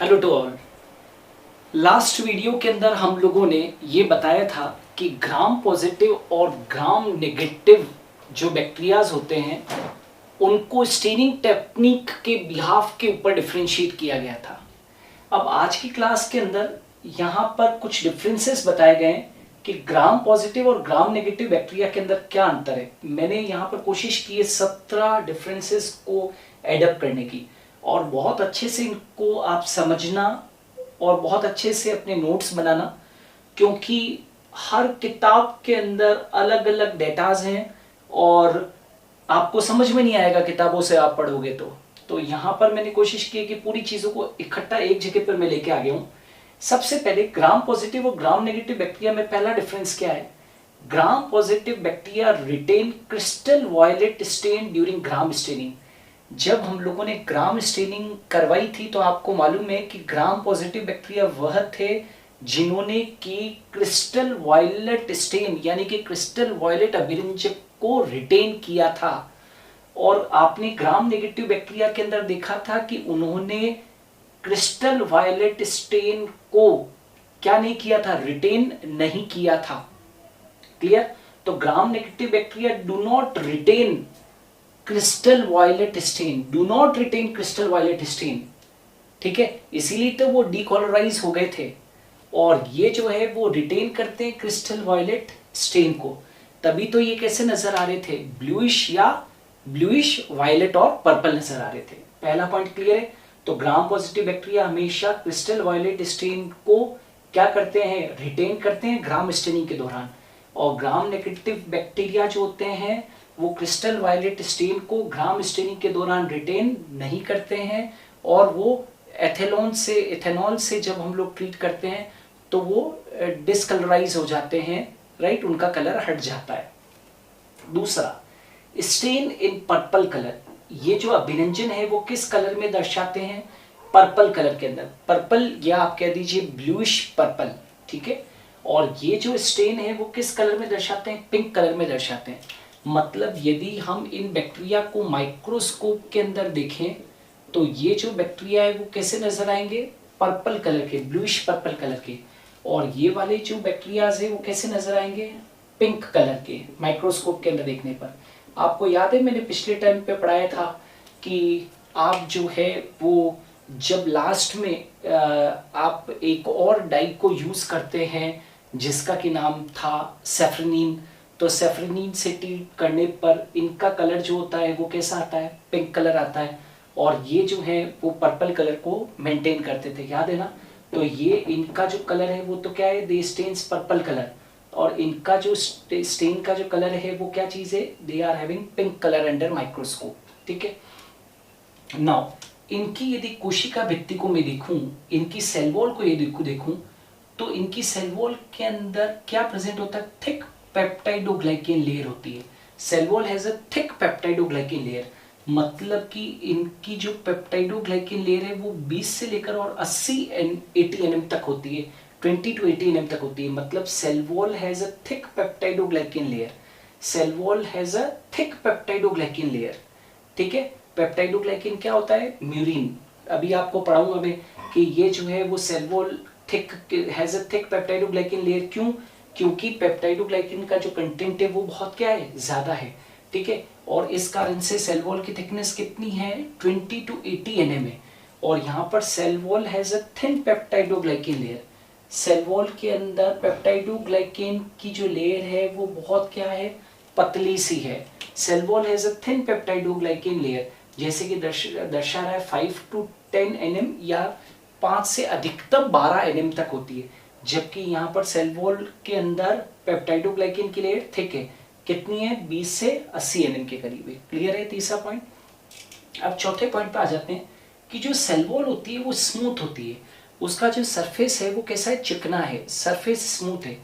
Hello to all. Last video के अंदर हम लोगों ने ये बताया था कि ग्राम पॉजिटिव और ग्राम नेगेटिव जो बैक्टीरियाज होते हैं उनको स्टेनिंग टेक्निक के बिहाफ के ऊपर डिफ्रेंशिएट किया गया था। अब आज की क्लास के अंदर यहाँ पर कुछ डिफरेंसेस बताए गए हैं कि ग्राम पॉजिटिव और ग्राम नेगेटिव बैक्टीरिया के अंदर क्या अंतर है। मैंने यहाँ पर कोशिश की है 17 डिफरेंसेस को एडअप करने की और बहुत अच्छे से इनको आप समझना और बहुत अच्छे से अपने नोट्स बनाना, क्योंकि हर किताब के अंदर अलग अलग डेटाज हैं और आपको समझ में नहीं आएगा किताबों से आप पढ़ोगे तो यहाँ पर मैंने कोशिश की है कि पूरी चीज़ों को इकट्ठा एक जगह पर मैं लेके आ गया हूँ। सबसे पहले ग्राम पॉजिटिव और ग्राम नेगेटिव बैक्टीरिया में पहला डिफरेंस क्या है। Gram positive bacteria retain crystal violet stain during gram staining. जब हम लोगों ने ग्राम स्टेनिंग करवाई थी तो आपको मालूम है कि ग्राम पॉजिटिव बैक्टीरिया वह थे जिन्होंने की क्रिस्टल वायलेट स्टेन यानी कि क्रिस्टल वायलेट अभिरंजक को रिटेन किया था। और आपने ग्राम नेगेटिव बैक्टीरिया के अंदर देखा था कि उन्होंने क्रिस्टल वायलेट स्टेन को क्या नहीं किया था, रिटेन नहीं किया था। क्लियर? तो gram negative bacteria do not retain crystal violet stain, do not retain crystal violet stain. ठीक है, इसीलिए तो वो डीकॉलराइज हो गए थे और ये जो है वो रिटेन करते हैं क्रिस्टल वायलेट स्टेन को। तभी तो ये कैसे नजर आ रहे थे, ब्लूइश या ब्लूइश वायलेट और पर्पल नजर आ रहे थे। पहला पॉइंट क्लियर है। तो ग्राम पॉजिटिव बैक्टीरिया हमेशा क्रिस्टल वायलेट स्टेन को क्या करते हैं, रिटेन करते हैं ग्राम स्टेनिंग के दौरान। और ग्राम नेगेटिव बैक्टीरिया जो होते हैं वो क्रिस्टल वायलेट स्टेन को ग्राम स्टेनिंग के दौरान रिटेन नहीं करते हैं और वो एथेनॉल से जब हम लोग ट्रीट करते हैं तो वो डिसकलराइज हो जाते हैं, राइट, उनका कलर हट जाता है। दूसरा, स्टेन इन पर्पल कलर। ये जो अभिरंजन है वो किस कलर में दर्शाते हैं, पर्पल कलर के अंदर। पर्पल या आप कह दीजिए ब्लूइश पर्पल, ठीक है। और ये जो स्टेन है वो किस कलर में दर्शाते हैं, पिंक कलर में दर्शाते हैं। मतलब यदि हम इन बैक्टीरिया को माइक्रोस्कोप के अंदर देखें तो ये जो बैक्टीरिया है वो कैसे नजर आएंगे, पर्पल कलर के, ब्लूइश पर्पल कलर के। और ये वाले जो बैक्टीरियाज है वो कैसे नजर आएंगे, पिंक कलर के, माइक्रोस्कोप के अंदर देखने पर। आपको याद है मैंने पिछले टाइम पे पढ़ाया था कि आप जो है वो जब लास्ट में आप एक और डाई को यूज करते हैं जिसका कि नाम था सेफ्रेनिन, तो सेफ्रेनिन से ट्रीट करने पर इनका कलर जो होता है वो कैसा आता है, पिंक कलर आता है। और ये जो है वो पर्पल कलर को मेंटेन करते थे, याद है ना। तो ये इनका जो कलर है वो तो क्या है, दे स्टेन्स पर्पल कलर। और इनका जो स्टेन का जो कलर है वो क्या चीज है, they are having pink colour under microscope. ठीक है। नाउ इनकी यदि कोशिका भित्ति को मैं देखूं, इनकी सेल वॉल को ये देखूं तो इनकी सेल वॉल के अंदर क्या प्रेजेंट होता है, थिक पेप्टाइडोग्लाइकेन लेयर होती है। Cell wall has a thick peptidoglycan layer. मतलब कि इनकी जो पेप्टाइडोग्लाइकेन लेयर है वो 20 से लेकर और 80 एनएम तक होती है, 20 to 80 एनएम तक होती है। मतलब cell wall has a thick peptidoglycan layer. Cell wall has a thick peptidoglycan layer. ठीक है। पेप्टाइडोग्लाइकेन क्या होता है, म्यूरिन। अभी आपको पढ़ाऊंगा मैं कि ये जो है वो cell wall thick has a thick peptidoglycan layer. क्यों? क्योंकि पेप्टाइडोग्लाइकेन का जो कंटेंट है वो बहुत क्या है, ज्यादा है। ठीक है। और इस कारण से सेल वॉल की थिकनेस कितनी है, 20 to 80 एनएम है। और यहाँ पर cell wall has a thin peptidoglycan layer. Cell wall के अंदर पेप्टाइडोग्लाइकेन की जो लेयर है वो बहुत क्या है, पतली सी है। Cell wall has a thin peptidoglycan layer, जैसे कि दर्शा रहा है 5 to 10 एनएम या 5 से अधिकतम 12 एनएम तक होती है। जबकि यहाँ पर सेल वॉल के अंदर पेप्टाइडोग्लाइकेन की लेयर थिक है, कितनी है, 20 से 80 एनएम के करीब है। क्लियर है तीसरा पॉइंट। अब चौथे पॉइंट पे आ जाते हैं कि जो सेल वॉल होती है वो स्मूथ होती है, उसका जो सरफेस है वो कैसा है, चिकना है, सरफेस स्मूथ है।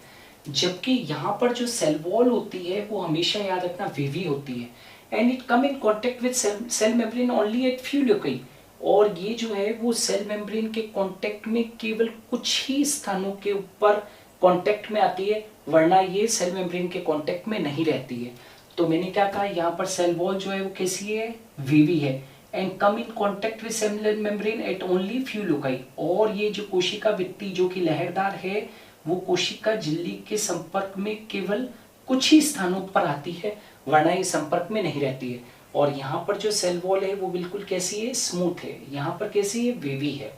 जबकि यहाँ पर जो सेल वॉल होती है वो हमेशा याद रखना वेवी होती है and it come in contact with cell membrane only at few loci. और ये जो है वो सेल मेम्ब्रेन के कांटेक्ट में केवल कुछ ही स्थानों के ऊपर कांटेक्ट में आती है, वरना ये सेल मेम्ब्रेन के कांटेक्ट में नहीं रहती है। तो मैंने क्या कहा, यहाँ पर सेल वॉल जो है वो कैसी है, वेवी है। And come in contact with cellular membrane at only few loci. और ये जो कोशिका भित्ति जो कि लहरदार है वो कोशिका झिल्ली के संपर्क में केवल कुछ ही स्थानों पर आती है, वरना ये संपर्क में नहीं रहती है। और यहाँ पर जो सेल वॉल है वो बिल्कुल कैसी है, स्मूथ है। यहाँ पर कैसी है, वेवी है।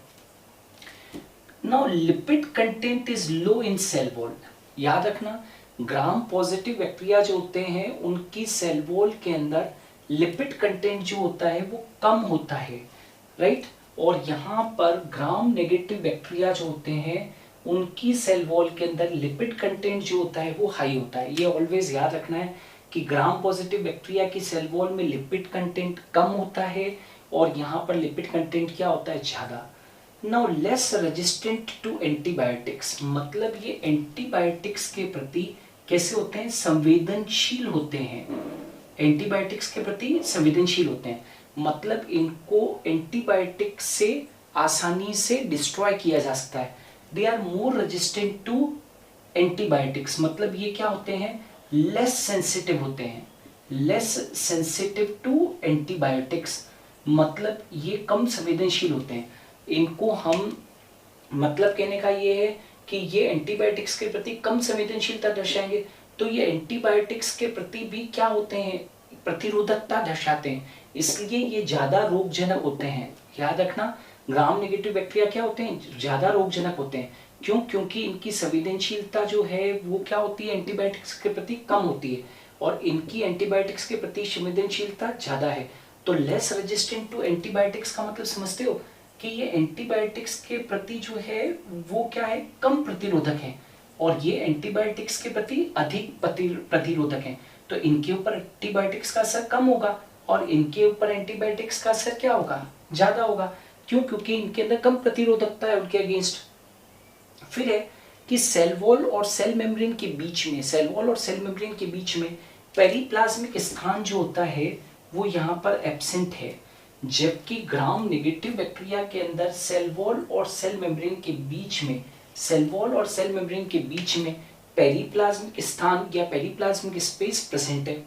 Now lipid content is low in cell wall. याद रखना ग्राम पॉजिटिव बैक्टीरिया जो होते हैं उनकी सेल वॉल के अंदर लिपिड कंटेंट जो होता है वो कम होता है, राइट। और यहाँ पर ग्राम नेगेटिव बैक्टीरिया जो होते हैं उनकी सेल वॉल के अंदर लिपिड कंटेंट जो होता है वो हाई होता है। ये ऑलवेज याद रखना है कि ग्राम पॉजिटिव बैक्टीरिया की सेल वॉल में लिपिड कंटेंट कम होता है और यहाँ पर लिपिड कंटेंट क्या होता है, ज्यादा। Now less resistant to antibiotics, मतलब ये एंटीबायोटिक्स के प्रति कैसे होते हैं, संवेदनशील होते हैं। एंटीबायोटिक्स के प्रति संवेदनशील होते हैं, मतलब इनको एंटीबायोटिक्स से आसानी से डिस्ट्रॉय किया जा सकता है। They are more resistant to antibiotics, मतलब ये क्या होते हैं, लेस सेंसिटिव होते हैं, लेस सेंसिटिव टू एंटीबायोटिक्स, मतलब ये कम संवेदनशील होते हैं। इनको हम, मतलब कहने का ये है कि ये एंटीबायोटिक्स के प्रति कम संवेदनशीलता दर्शाएंगे, तो ये एंटीबायोटिक्स के प्रति भी क्या होते हैं, प्रतिरोधकता दर्शाते हैं, इसलिए ये ज्यादा रोगजनक होते हैं। याद रखना ग्राम नेगेटिव बैक्टीरिया क्या होते हैं, ज्यादा रोगजनक होते हैं। क्यों, क्योंकि इनकी संवेदनशीलता जो है वो क्या होती है, एंटीबायोटिक्स के प्रति कम होती है और इनकी एंटीबायोटिक्स के प्रति संवेदनशीलता ज्यादा है। तो लेस रेजिस्टेंट टू एंटीबायोटिक्स का मतलब समझते हो कि ये एंटीबायोटिक्स के प्रति जो है वो क्या है, कम प्रतिरोधक है, और ये एंटीबायोटिक्स के प्रति अधिक प्रतिरोधक है। तो इनके ऊपर एंटीबायोटिक्स का असर कम होगा और इनके ऊपर एंटीबायोटिक्स का असर क्या होगा, ज्यादा होगा। क्यों, क्योंकि इनके अंदर कम प्रतिरोधकता है उनके अगेंस्ट। फिर है कि सेल वॉल और सेल मेम्ब्रेन के बीच में, सेल वॉल और सेल मेम्ब्रेन के बीच में पेरिप्लाज्मिक स्थान जो होता है वो यहाँ पर एब्सेंट है, जबकि ग्राम नेगेटिव बैक्टीरिया के अंदर सेल वॉल और सेल मेम्ब्रेन के बीच में, सेल वॉल और सेल मेम्ब्रेन के बीच में पेरिप्लाज्मिक स्थान या पेरिप्लाज्मिक स्पेस प्रेजेंट है।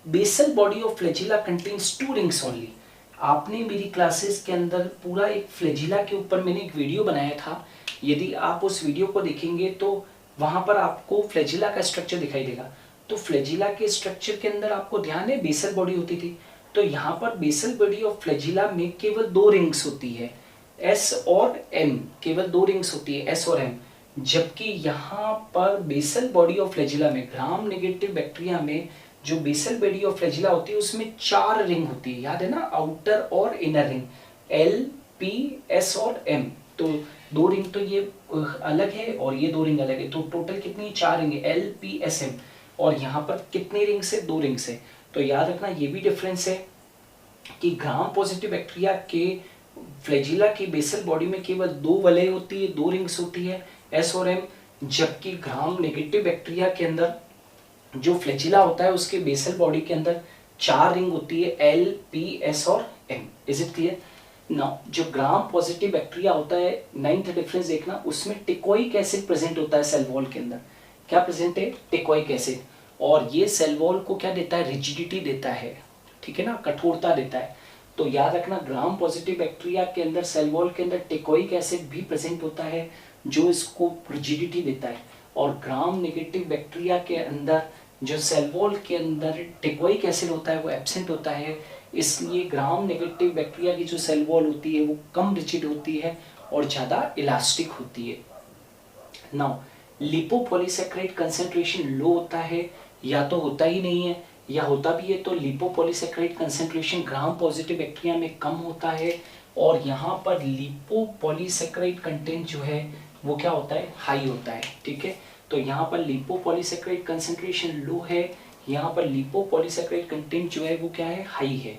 Basal body of flagella contains 2 rings only. आपने मेरी क्लासेस के अंदर पूरा एक फ्लैजिला के ऊपर मैंने एक वीडियो बनाया था, यदि आप उस वीडियो को देखेंगे तो वहां पर आपको फ्लैजिला का स्ट्रक्चर दिखाई देगा। तो फ्लैजिला के स्ट्रक्चर के अंदर आपको ध्यान है बेसल बॉडी होती थी, तो यहाँ पर बेसल बॉडी ऑफ फ्लैजिला में केवल 2 रिंग्स होती है, एस और एम, केवल 2 रिंग्स होती है, एस और एम। जबकि यहाँ पर बेसल बॉडी ऑफ फ्लैजिला में, ग्राम नेगेटिव बैक्टीरिया में जो बेसल बॉडी ऑफ फ्लैजिला होती है उसमें 4 रिंग होती है, याद है ना, आउटर और inner ring, L, P, S और एम। तो 2 रिंग तो ये अलग है और ये 2 रिंग अलग है, तो टोटल कितनी, 4 रिंग है, एल, पी, एस, एम। और यहाँ पर कितने रिंग से, 2 रिंग से। तो याद रखना ये भी डिफरेंस है कि ग्राम पॉजिटिव बैक्टीरिया के फ्लैजिला की बेसल बॉडी में केवल 2 वलय होती है, 2 रिंग्स होती है, एस और एम, जबकि ग्राम नेगेटिव बैक्टीरिया के अंदर जो फ्लैजिला होता है उसके बेसल बॉडी के अंदर 4 रिंग होती है, एल, पी, एस और M. Is it clear? Now जो ग्राम पॉजिटिव बैक्टीरिया होता है, 9th डिफरेंस देखना, उसमें टिकोइक एसिड प्रेजेंट होता है सेल वॉल के अंदर। क्या प्रेजेंट है? Teichoic acid. और ये सेल वॉल को क्या देता है, रिजिडिटी देता है, ठीक है ना, कठोरता देता है। तो याद रखना ग्राम पॉजिटिव बैक्टीरिया के अंदर सेल वॉल के अंदर टिकोइक एसिड भी प्रेजेंट होता है जो इसको रिजिडिटी देता है, और ग्राम नेगेटिव बैक्टीरिया के अंदर जो सेल वॉल के अंदर टिकोइक एसिड होता है वो एब्सेंट होता है। इसलिए ग्राम नेगेटिव बैक्टीरिया की जो सेल वॉल होती है वो कम रिजिड होती है और ज़्यादा इलास्टिक होती है। नाउ लिपोपॉलीसैकेराइड कंसंट्रेशन लो होता है, या तो होता ही नहीं है, या होता भी है तो लिपोपॉलीसैकेराइड कंसंट्रेशन ग्राम पॉजिटिव बैक्टीरिया में कम होता है, और यहाँ पर लिपोपॉलीसैकेराइड कंटेंट जो है वो क्या होता है, हाई होता है, ठीक है। तो यहाँ पर लिपोपॉलीसैकेराइड कंसंट्रेशन लो है, यहाँ पर लिपोपॉलीसैकेराइड कंटेंट जो है वो क्या है, हाई है।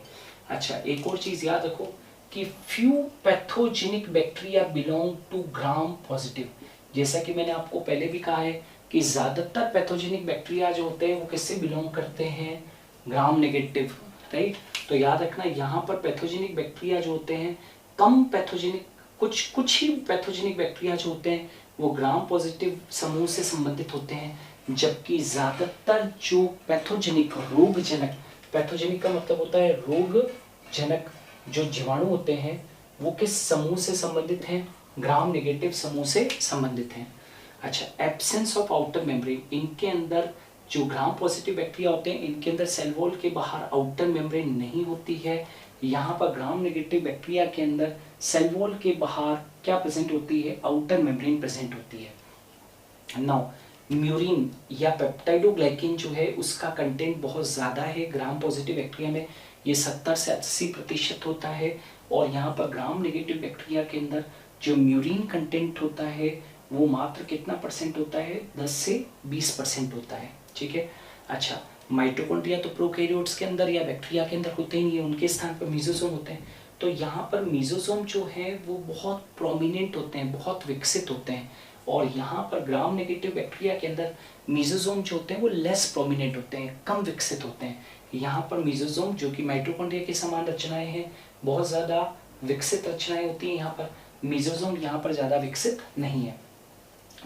अच्छा, एक और चीज याद रखो कि few pathogenic bacteria belong to gram positive. जैसा कि मैंने आपको पहले भी कहा है कि ज्यादातर पैथोजेनिक बैक्टीरिया जो होते हैं वो किससे बिलोंग करते हैं, ग्राम नेगेटिव, राइट। तो याद रखना यहाँ पर पैथोजेनिक बैक्टीरिया जो होते हैं, कम पैथोजेनिक, कुछ ही पैथोजेनिक बैक्टीरिया जो होते हैं वो ग्राम पॉजिटिव समूह से संबंधित होते हैं, जबकि ज्यादातर जो पैथोजेनिक, रोगजनक, पैथोजेनिक का मतलब होता है रोग जनक जो जीवाणु होते हैं वो किस समूह से संबंधित हैं? ग्राम नेगेटिव समूह से संबंधित हैं। अच्छा, एब्सेंस ऑफ आउटर मेम्ब्रेन, इनके अंदर जो ग्राम पॉजिटिव बैक्टीरिया होते हैं इनके अंदर सेल वॉल के बाहर आउटर मेम्ब्रेन नहीं होती है। यहाँ पर ग्राम नेगेटिव बैक्टीरिया के अंदर सेल वॉल के बाहर क्या प्रेजेंट होती है? आउटर मेम्ब्रेन प्रेजेंट होती है। नाउ म्यूरिन या पेप्टाइडोग्लाइकिन जो है उसका कंटेंट बहुत ज़्यादा है ग्राम पॉजिटिव बैक्टीरिया में, ये 70 से 80% होता है। और यहाँ पर ग्राम नेगेटिव बैक्टीरिया के अंदर जो म्यूरिन कंटेंट होता है वो मात्र कितना परसेंट होता है? 10 से 20% होता है। ठीक है। अच्छा, माइटोकॉन्ड्रिया तो प्रोकैरियोट्स के अंदर या बैक्टीरिया के अंदर होते ही नहीं है, उनके स्थान पर मीजोसोम होते हैं। तो यहाँ पर मीजोसोम जो है वो बहुत प्रोमिनेंट होते हैं, बहुत विकसित होते हैं। और यहाँ पर ग्राम नेगेटिव बैक्टीरिया के अंदर मीजोसोम जो होते हैं वो लेस प्रोमिनेंट होते हैं, कम विकसित होते हैं। यहाँ पर मीजोसोम जो कि माइटोकॉन्ड्रिया के समान रचनाएं हैं, बहुत ज़्यादा विकसित रचनाएं होती हैं। यहाँ पर मीजोसोम यहाँ पर ज़्यादा विकसित नहीं है।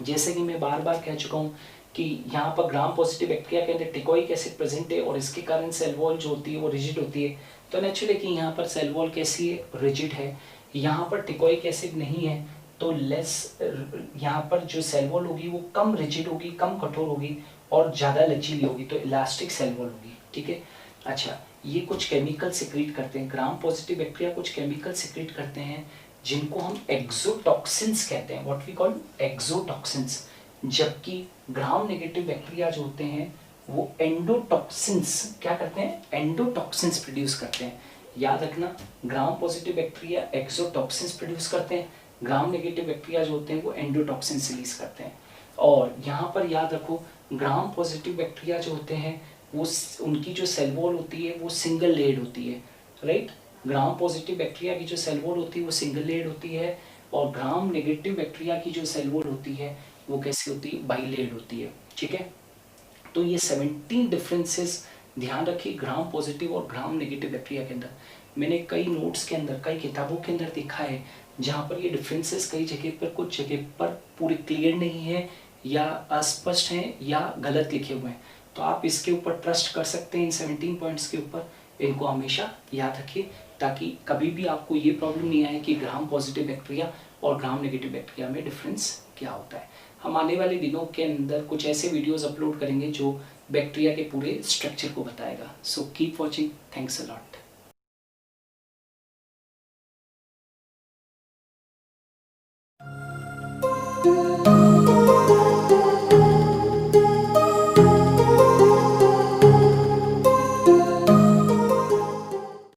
जैसे कि मैं बार बार कह चुका हूँ कि यहाँ पर ग्राम पॉजिटिव बैक्टीरिया के अंदर टिकोइक एसिड प्रेजेंट है और इसके कारण सेल वॉल जो होती है वो रिजिड होती है। तो नेचुरली कि यहाँ पर सेल वॉल कैसी है? रिजिड है। यहाँ पर टिकोइक एसिड नहीं है तो लेस, यहाँ पर जो सेल वॉल होगी वो कम रिजिड होगी, कम कठोर होगी और ज़्यादा लचीली होगी, तो इलास्टिक सेल वॉल होगी। ठीक है। अच्छा, ये कुछ केमिकल सिक्रीट करते हैं, ग्राम पॉजिटिव बैक्टीरिया कुछ केमिकल सिक्रीट करते हैं जिनको हम एक्सोटॉक्सिन्स कहते हैं, व्हाट वी कॉल एक्सोटॉक्सिन्स। जबकि ग्राम नेगेटिव बैक्टीरिया जो होते हैं वो एंडोटॉक्सिन्स क्या करते हैं? एंडोटॉक्सिन्स प्रोड्यूस करते हैं। याद रखना, ग्राम पॉजिटिव बैक्टीरिया एक्सोटॉक्सिन्स प्रोड्यूस करते हैं, ग्राम नेगेटिव बैक्टीरिया जो होते हैं वो एंडोटॉक्सिन्स रिलीज करते हैं। और यहाँ पर याद रखो, ग्राम पॉजिटिव बैक्टीरिया जो होते हैं वो उनकी जो सेल वॉल होती है वो सिंगल लेयर्ड होती है, राइट। ग्राम पॉजिटिव बैक्टीरिया की जो सेल वॉल होती है वो सिंगल लेयर्ड होती है और ग्राम नेगेटिव बैक्टीरिया की जो सेल वॉल होती है वो कैसी होती है? बाई लेयर्ड होती है। ठीक है। तो ये 17 डिफरेंसेस ध्यान रखिए ग्राम पॉजिटिव और ग्राम नेगेटिव बैक्टीरिया के अंदर। मैंने कई नोट्स के अंदर, कई किताबों के अंदर देखा है जहाँ पर ये डिफरेंसेस कई जगह पर, कुछ जगह पर पूरे क्लियर नहीं है या अस्पष्ट हैं या गलत लिखे हुए हैं। तो आप इसके ऊपर ट्रस्ट कर सकते हैं, इन 17 पॉइंट्स के ऊपर। इनको हमेशा याद रखिए ताकि कभी भी आपको ये प्रॉब्लम नहीं आए कि ग्राम पॉजिटिव बैक्टीरिया और ग्राम नेगेटिव बैक्टीरिया में डिफरेंस क्या होता है। हम आने वाले दिनों के अंदर कुछ ऐसे वीडियोस अपलोड करेंगे जो बैक्टीरिया के पूरे स्ट्रक्चर को बताएगा। So keep watching. Thanks a lot.